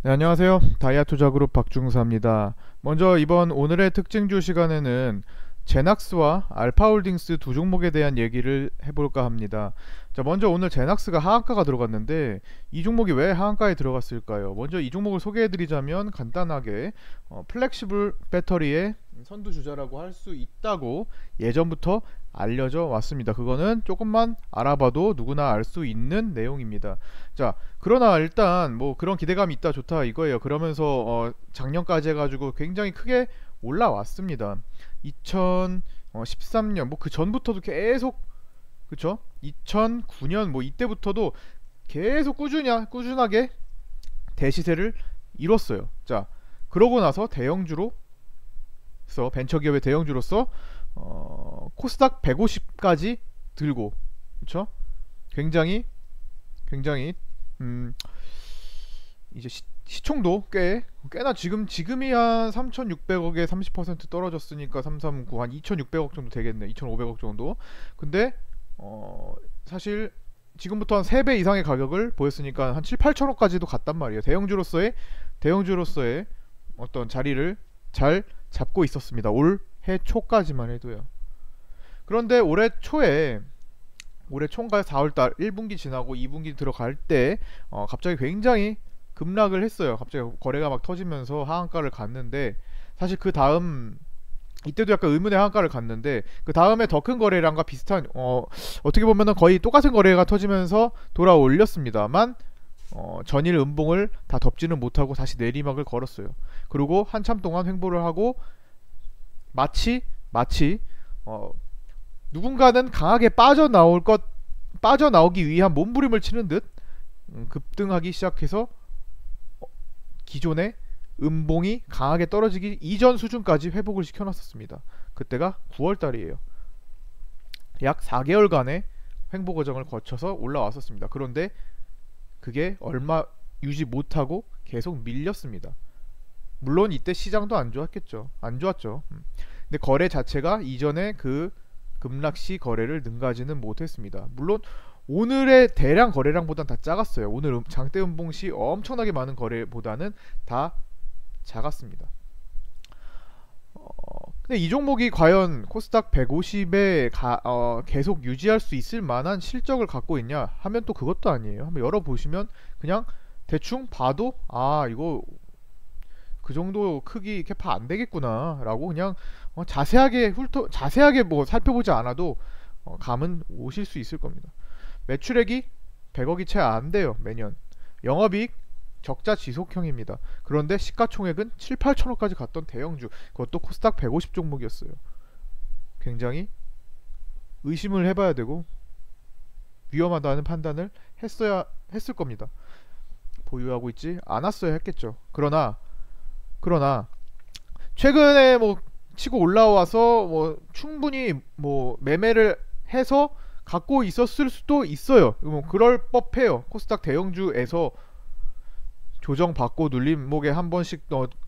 네, 안녕하세요. 다이아투자그룹 박중사입니다. 먼저 이번 오늘의 특징주 시간에는 제낙스와 알파홀딩스 두 종목에 대한 얘기를 해볼까 합니다. 자, 먼저 오늘 제낙스가 하한가가 들어갔는데 이 종목이 왜 하한가에 들어갔을까요? 먼저 이 종목을 소개해드리자면 간단하게 플렉시블 배터리의 선두주자라고 할 수 있다고 예전부터 알려져 왔습니다. 그거는 조금만 알아봐도 누구나 알 수 있는 내용입니다. 자, 그러나 일단 뭐 그런 기대감이 있다 좋다 이거예요. 그러면서 작년까지 해가지고 굉장히 크게 올라왔습니다. 2013년 뭐 그 전부터도 계속, 그쵸? 2009년 뭐 이때부터도 계속 꾸준하게 대시세를 이뤘어요. 자, 그러고 나서 벤처기업의 대형주로서 코스닥 150까지 들고, 그쵸? 굉장히 음, 이제 시총도 꽤나 지금이 한 3,600억에 30% 떨어졌으니까 339, 한 2,600억 정도 되겠네. 2,500억 정도. 근데 사실 지금부터 한 3배 이상의 가격을 보였으니까 한 7, 8천억까지도 갔단 말이에요. 대형주로서의 어떤 자리를 잘 잡고 있었습니다. 올해 초까지만 해도요. 그런데 올해 총괄 4월달 1분기 지나고 2분기 들어갈 때 갑자기 굉장히 급락을 했어요. 갑자기 거래가 막 터지면서 하한가를 갔는데, 사실 그 다음 이때도 약간 의문의 하한가를 갔는데, 그 다음에 더 큰 거래량과 비슷한 어떻게 보면은 거의 똑같은 거래가 터지면서 돌아올렸습니다만 전일 음봉을 다 덮지는 못하고 다시 내리막을 걸었어요. 그리고 한참 동안 횡보를 하고 마치 누군가는 강하게 빠져나오기 위한 몸부림을 치는 듯 급등하기 시작해서 기존의 음봉이 강하게 떨어지기 이전 수준까지 회복을 시켜놨었습니다. 그때가 9월달이에요. 약 4개월간의 횡보 과정을 거쳐서 올라왔었습니다. 그런데 그게 얼마 유지 못하고 계속 밀렸습니다. 물론 이때 시장도 안 좋았겠죠. 안 좋았죠. 근데 거래 자체가 이전에 그 급락시 거래를 능가하지는 못했습니다. 물론 오늘의 대량 거래량보단 다 작았어요. 오늘 장대 음봉시 엄청나게 많은 거래보다는 다 작았습니다. 근데 이 종목이 과연 코스닥 150에 계속 유지할 수 있을 만한 실적을 갖고 있냐 하면 또 그것도 아니에요. 한번 열어보시면 그냥 대충 봐도 이거 그 정도 크기 캐파 안 되겠구나 라고 그냥 자세하게 뭐 살펴보지 않아도 감은 오실 수 있을 겁니다. 매출액이 100억이 채 안 돼요. 매년. 영업이익 적자 지속형입니다. 그런데 시가총액은 7, 8천억까지 갔던 대형주, 그것도 코스닥 150 종목이었어요. 굉장히 의심을 해봐야 되고 위험하다는 판단을 했을 겁니다. 보유하고 있지 않았어야 했겠죠. 그러나 최근에 뭐 치고 올라와서 뭐 충분히 뭐 매매를 해서 갖고 있었을 수도 있어요. 뭐 그럴 법해요. 코스닥 대형주에서 조정받고 눌림목에 한 번씩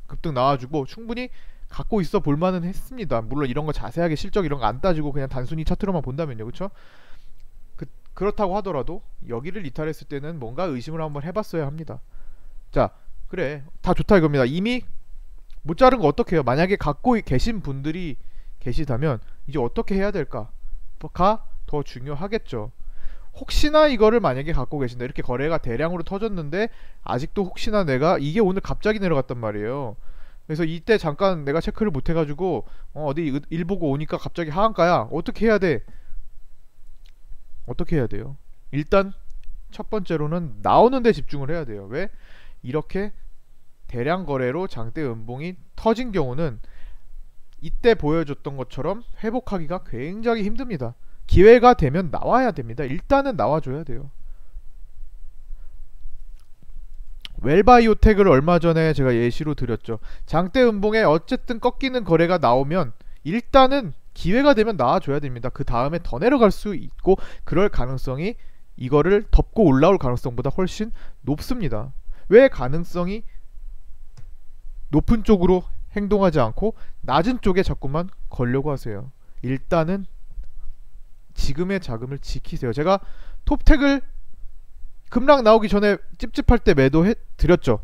급등 나와주고 충분히 갖고 있어 볼만은 했습니다. 물론 이런 거 자세하게 실적 이런 거 안 따지고 그냥 단순히 차트로만 본다면요, 그렇죠? 그렇다고 하더라도 여기를 이탈했을 때는 뭔가 의심을 한번 해봤어야 합니다. 자, 그래, 다 좋다 이겁니다. 이미 못 자른 거 어떻게 해요? 만약에 갖고 계신 분들이 계시다면 이제 어떻게 해야 될까가 더 중요하겠죠. 혹시나 이거를 만약에 갖고 계신다, 이렇게 거래가 대량으로 터졌는데 아직도 혹시나 내가 이게 오늘 갑자기 내려갔단 말이에요. 그래서 이때 잠깐 내가 체크를 못 해가지고 어디 일 보고 오니까 갑자기 하한가야. 어떻게 해야 돼? 어떻게 해야 돼요? 일단 첫 번째로는 나오는 데 집중을 해야 돼요. 왜? 이렇게 대량 거래로 장대 음봉이 터진 경우는 이때 보여줬던 것처럼 회복하기가 굉장히 힘듭니다. 기회가 되면 나와야 됩니다. 일단은 나와줘야 돼요. 웰바이오텍을 얼마 전에 제가 예시로 드렸죠. 장대 음봉에 어쨌든 꺾이는 거래가 나오면 일단은 기회가 되면 나와줘야 됩니다. 그 다음에 더 내려갈 수 있고 그럴 가능성이 이거를 덮고 올라올 가능성보다 훨씬 높습니다. 왜 가능성이 높은 쪽으로 행동하지 않고 낮은 쪽에 자꾸만 걸려고 하세요? 일단은 지금의 자금을 지키세요. 제가 톱텍을 급락 나오기 전에 찝찝할 때 매도해 드렸죠.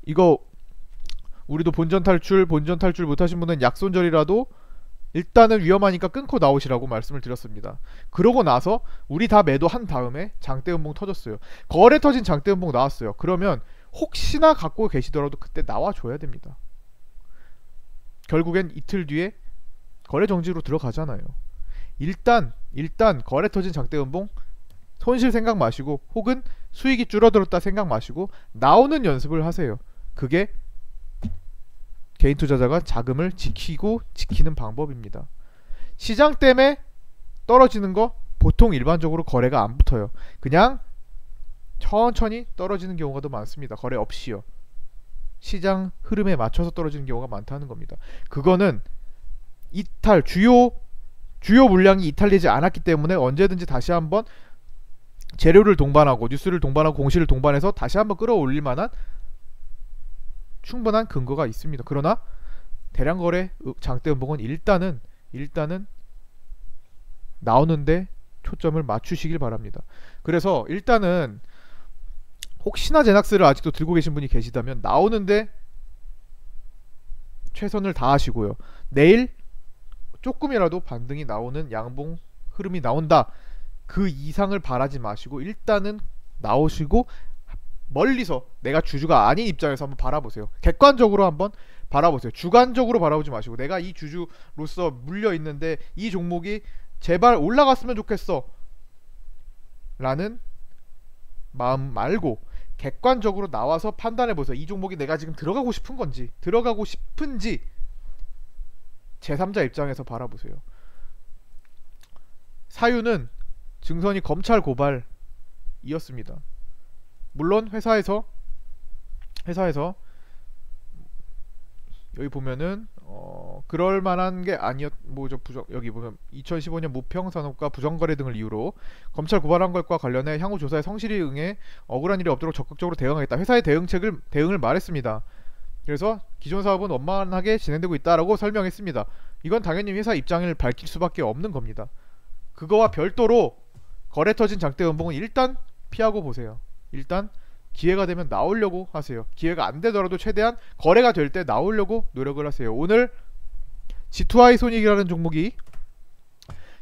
이거 우리도 본전 탈출 못하신 분은 약손절이라도 일단은 위험하니까 끊고 나오시라고 말씀을 드렸습니다. 그러고 나서 우리 다 매도한 다음에 장대음봉 터졌어요. 거래 터진 장대음봉 나왔어요. 그러면 혹시나 갖고 계시더라도 그때 나와줘야 됩니다. 결국엔 이틀 뒤에 거래 정지로 들어가잖아요. 일단 거래 터진 장대음봉 손실 생각 마시고, 혹은 수익이 줄어들었다 생각 마시고 나오는 연습을 하세요. 그게 개인 투자자가 자금을 지키는 방법입니다. 시장 때문에 떨어지는 거 보통 일반적으로 거래가 안 붙어요. 그냥 천천히 떨어지는 경우가 더 많습니다. 거래 없이요. 시장 흐름에 맞춰서 떨어지는 경우가 많다는 겁니다. 그거는 주요 물량이 이탈되지 않았기 때문에 언제든지 다시 한번 재료를 동반하고 뉴스를 동반하고 공시를 동반해서 다시 한번 끌어올릴 만한 충분한 근거가 있습니다. 그러나 대량 거래 장대음봉은 일단은 나오는데 초점을 맞추시길 바랍니다. 그래서 일단은 혹시나 제낙스를 아직도 들고 계신 분이 계시다면 나오는데 최선을 다하시고요. 내일 조금이라도 반등이 나오는 양봉 흐름이 나온다, 그 이상을 바라지 마시고 일단은 나오시고 멀리서 내가 주주가 아닌 입장에서 한번 바라보세요. 객관적으로 한번 바라보세요. 주관적으로 바라보지 마시고 내가 이 주주로서 물려있는데 이 종목이 제발 올라갔으면 좋겠어 라는 마음 말고 객관적으로 나와서 판단해보세요. 이 종목이 내가 지금 들어가고 싶은지 제3자 입장에서 바라보세요. 사유는 증선이 검찰 고발이었습니다. 물론 회사에서 여기 보면은 그럴 만한 게 여기 보면 2015년 무평 산업과 부정거래 등을 이유로 검찰 고발한 것과 관련해 향후 조사에 성실히 응해 억울한 일이 없도록 적극적으로 대응하겠다. 회사의 대응을 말했습니다. 그래서 기존 사업은 원만하게 진행되고 있다라고 설명했습니다. 이건 당연히 회사 입장을 밝힐 수밖에 없는 겁니다. 그거와 별도로 거래 터진 장대음봉은 일단 피하고 보세요. 일단 기회가 되면 나오려고 하세요. 기회가 안 되더라도 최대한 거래가 될 때 나오려고 노력을 하세요. 오늘 G2I 손익이라는 종목이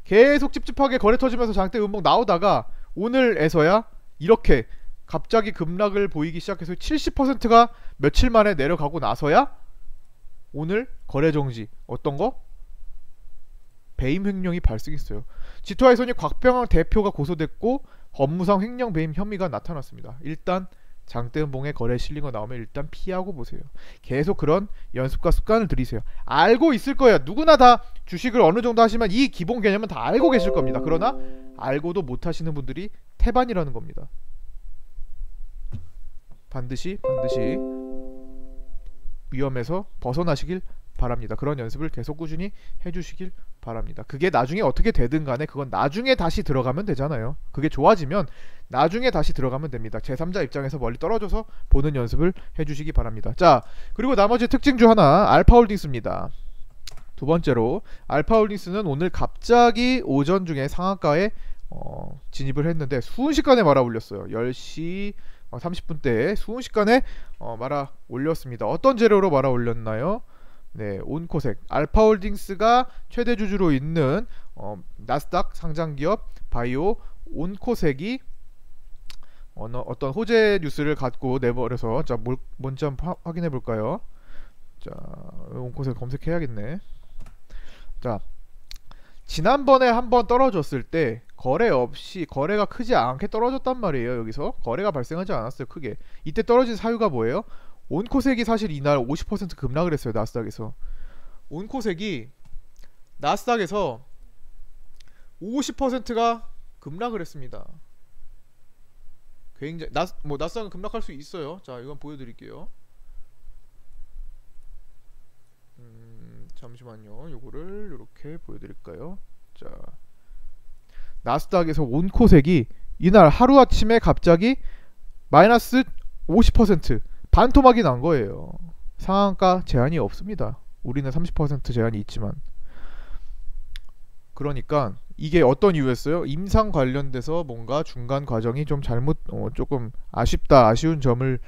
계속 찝찝하게 거래 터지면서 장대음봉 나오다가 오늘에서야 이렇게 갑자기 급락을 보이기 시작해서 70%가 며칠 만에 내려가고 나서야 오늘 거래 정지, 어떤 거? 배임 횡령이 발생했어요. G2I 손익 곽병환 대표가 고소됐고 업무상 횡령 배임 혐의가 나타났습니다. 일단 장대음봉에 거래 실린 거 나오면 일단 피하고 보세요. 계속 그런 연습과 습관을 들이세요. 알고 있을 거예요. 누구나 다 주식을 어느 정도 하시면 이 기본 개념은 다 알고 계실 겁니다. 그러나 알고도 못 하시는 분들이 태반이라는 겁니다. 반드시 위험에서 벗어나시길 바랍니다. 그런 연습을 계속 꾸준히 해주시길 바랍니다. 그게 나중에 어떻게 되든 간에 그건 나중에 다시 들어가면 되잖아요. 그게 좋아지면 나중에 다시 들어가면 됩니다. 제3자 입장에서 멀리 떨어져서 보는 연습을 해주시기 바랍니다. 자, 그리고 나머지 특징주 하나, 알파홀딩스입니다. 두 번째로 알파홀딩스는 오늘 갑자기 오전 중에 상한가에 진입을 했는데 순식간에 말아 올렸어요. 10시 30분대에 순식간에 말아 올렸습니다. 어떤 재료로 말아 올렸나요? 네, 온코색. 알파홀딩스가 최대 주주로 있는 나스닥 상장기업 바이오 온코색이 어떤 호재 뉴스를 갖고 내버려서, 자, 뭔지 한번 확인해 볼까요? 자, 온코색 검색해야겠네. 자, 지난번에 한번 떨어졌을 때 거래가 크지 않게 떨어졌단 말이에요. 여기서 거래가 발생하지 않았어요, 크게. 이때 떨어진 사유가 뭐예요? 온코색이 사실 이날 50% 급락을 했어요. 나스닥에서. 온코색이 나스닥에서 50%가 급락을 했습니다. 굉장히 나스닥은 급락할 수 있어요. 자, 이건 보여드릴게요. 잠시만요. 요거를 이렇게 보여드릴까요? 자, 나스닥에서 온코색이 이날 하루아침에 갑자기 마이너스 50% 반토막이 난 거예요. 상한가 제한이 없습니다. 우리는 30% 제한이 있지만. 그러니까 이게 어떤 이유였어요? 임상 관련돼서 뭔가 중간 과정이 좀 조금 아쉬운 점을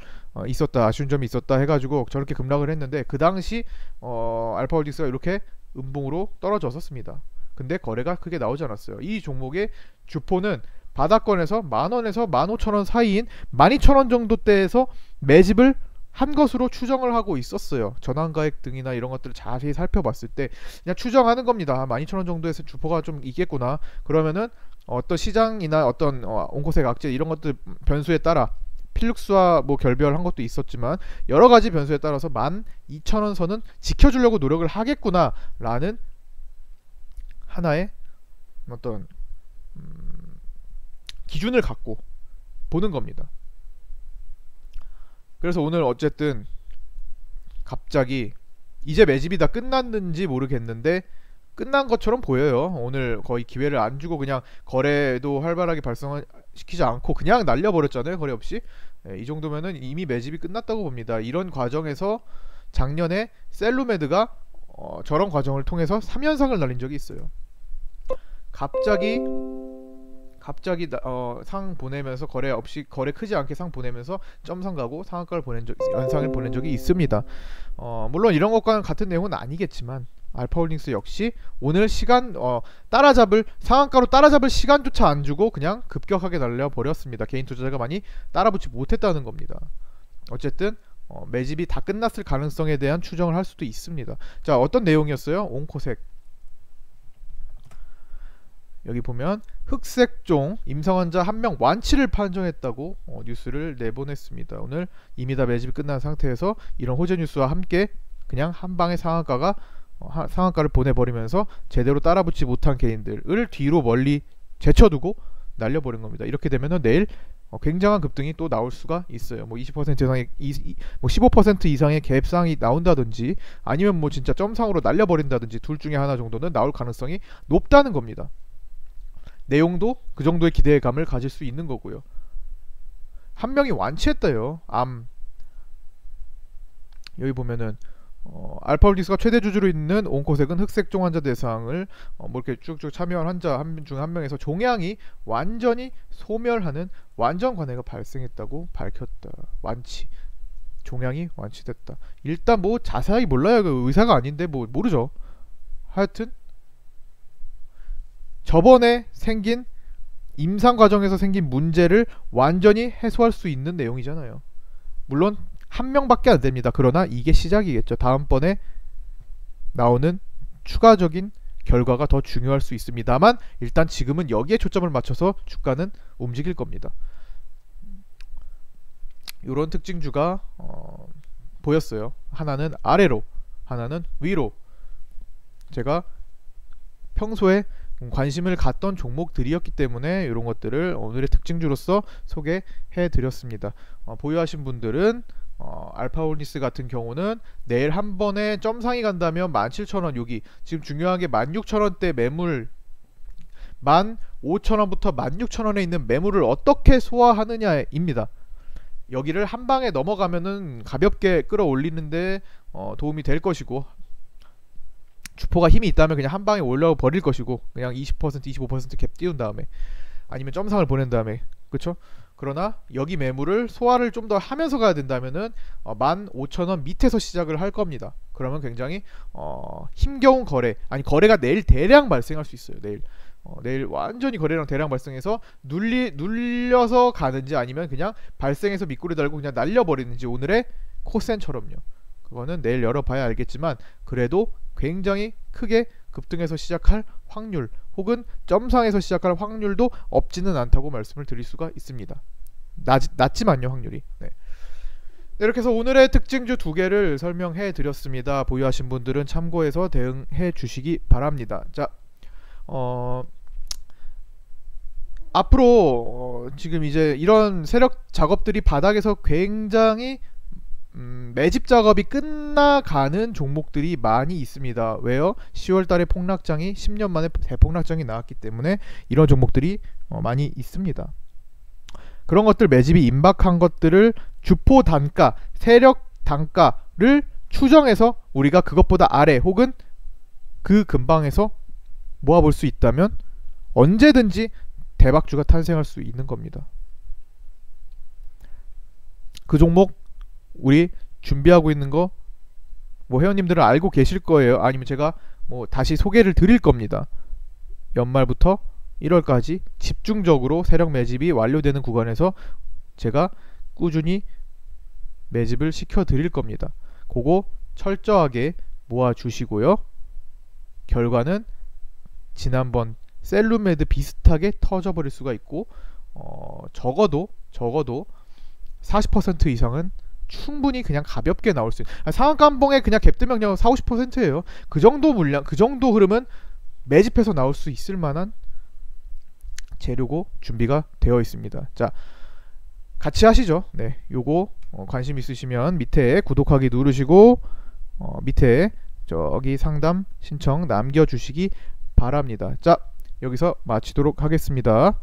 있었다, 아쉬운 점이 있었다 해가지고 저렇게 급락을 했는데, 그 당시 알파홀딩스가 이렇게 음봉으로 떨어졌었습니다. 근데 거래가 크게 나오지 않았어요. 이 종목의 주포는 바닥권에서 10,000원에서 15,000원 사이인 12,000원 정도대에서 매집을 한 것으로 추정을 하고 있었어요. 전환가액 등이나 이런 것들을 자세히 살펴봤을 때 그냥 추정하는 겁니다. 12,000원 정도에서 주포가 좀 있겠구나. 그러면은 어떤 시장이나 어떤 온코색 악재 이런 것들 변수에 따라 필룩스와 뭐 결별한 것도 있었지만 여러 가지 변수에 따라서 12,000원 선은 지켜주려고 노력을 하겠구나라는 하나의 어떤 기준을 갖고 보는 겁니다. 그래서 오늘 어쨌든 갑자기 이제 매집이 다 끝났는지 모르겠는데 끝난 것처럼 보여요. 오늘 거의 기회를 안 주고 그냥 거래도 활발하게 발생시키지 않고 그냥 날려버렸잖아요. 거래 없이. 이 정도면은 이미 매집이 끝났다고 봅니다. 이런 과정에서 작년에 셀루메드가 저런 과정을 통해서 3연상을 날린 적이 있어요. 갑자기 상 보내면서 거래 없이, 거래 크지 않게 상 보내면서 점상 가고 상한가를 연상을 보낸 적이 있습니다. 물론 이런 것과는 같은 내용은 아니겠지만 알파홀딩스 역시 오늘 시간 상한가로 따라잡을 시간조차 안 주고 그냥 급격하게 날려버렸습니다. 개인 투자자가 많이 따라붙지 못했다는 겁니다. 어쨌든 매집이 다 끝났을 가능성에 대한 추정을 할 수도 있습니다. 자, 어떤 내용이었어요? 온코색 여기 보면 흑색종 임상환자 1명 완치를 판정했다고 뉴스를 내보냈습니다. 오늘 이미 다 매집이 끝난 상태에서 이런 호재 뉴스와 함께 그냥 한방에 상한가를 보내버리면서 제대로 따라붙지 못한 개인들을 뒤로 멀리 제쳐두고 날려버린 겁니다. 이렇게 되면은 내일 굉장한 급등이 또 나올 수가 있어요. 뭐 20% 이상의 15% 이상의 갭상이 나온다든지 아니면 뭐 진짜 점상으로 날려버린다든지 둘 중에 하나 정도는 나올 가능성이 높다는 겁니다. 내용도 그 정도의 기대감을 가질 수 있는 거고요. 한 명이 완치했다요. 여기 보면은 알파홀딩스가 최대 주주로 있는 온코색은 흑색종 환자 대상을 뭐 이렇게 쭉쭉 참여한 환자 중 한 명에서 종양이 완전히 소멸하는 완전 관해가 발생했다고 밝혔다. 종양이 완치됐다. 일단 뭐 자세하게 몰라요. 그 의사가 아닌데 뭐 모르죠. 하여튼 저번에 생긴 임상 과정에서 생긴 문제를 완전히 해소할 수 있는 내용이잖아요. 물론 한 명밖에 안 됩니다. 그러나 이게 시작이겠죠. 다음번에 나오는 추가적인 결과가 더 중요할 수 있습니다만 일단 지금은 여기에 초점을 맞춰서 주가는 움직일 겁니다. 이런 특징주가 보였어요. 하나는 아래로, 하나는 위로. 제가 평소에 관심을 갖던 종목들이었기 때문에 이런 것들을 오늘의 특징주로서 소개해 드렸습니다. 보유하신 분들은 알파홀딩스 같은 경우는 내일 한 번에 점상이 간다면 17,000원, 여기 지금 중요한 게 16,000원대 매물, 15,000원부터 16,000원에 있는 매물을 어떻게 소화하느냐입니다. 여기를 한 방에 넘어가면은 가볍게 끌어올리는데 도움이 될 것이고, 주포가 힘이 있다면 그냥 한 방에 올려 버릴 것이고, 그냥 20% 25% 갭 띄운 다음에 아니면 점상을 보낸 다음에, 그쵸? 그러나 여기 매물을 소화를 좀 더 하면서 가야 된다면은 15,000원 밑에서 시작을 할 겁니다. 그러면 굉장히 힘겨운 거래, 아니 거래가 내일 대량 발생할 수 있어요. 내일 완전히 거래량 대량 발생해서 눌려서 가는지 아니면 그냥 발생해서 밑구리 달고 그냥 날려버리는지, 오늘의 코센처럼요. 그거는 내일 열어봐야 알겠지만 그래도 굉장히 크게 급등해서 시작할 확률, 혹은 점상에서 시작할 확률도 없지는 않다고 말씀을 드릴 수가 있습니다. 낮지만요, 확률이. 네. 이렇게 해서 오늘의 특징주 2개를 설명해 드렸습니다. 보유하신 분들은 참고해서 대응해 주시기 바랍니다. 자, 앞으로 지금 이제 이런 세력 작업들이 바닥에서 굉장히 매집 작업이 끝나가는 종목들이 많이 있습니다. 왜요? 10월달에 폭락장이 10년 만에 대폭락장이 나왔기 때문에 이런 종목들이 많이 있습니다. 그런 것들, 매집이 임박한 것들을 주포 단가, 세력 단가를 추정해서 우리가 그것보다 아래 혹은 그 근방에서 모아볼 수 있다면 언제든지 대박주가 탄생할 수 있는 겁니다. 그 종목 우리 준비하고 있는 거 뭐 회원님들은 알고 계실 거예요. 아니면 제가 뭐 다시 소개를 드릴 겁니다. 연말부터 1월까지 집중적으로 세력 매집이 완료되는 구간에서 제가 꾸준히 매집을 시켜 드릴 겁니다. 그거 철저하게 모아 주시고요. 결과는 지난번 셀룸매드 비슷하게 터져버릴 수가 있고 적어도 40% 이상은 충분히 그냥 가볍게 나올 수 있는, 상한가봉에 그냥 갭 뜨면 40-50%예요. 그 정도 물량, 그 정도 흐름은 매집해서 나올 수 있을 만한 재료고 준비가 되어 있습니다. 자, 같이 하시죠. 네, 요거 관심 있으시면 밑에 구독하기 누르시고 밑에 저기 상담 신청 남겨주시기 바랍니다. 자, 여기서 마치도록 하겠습니다.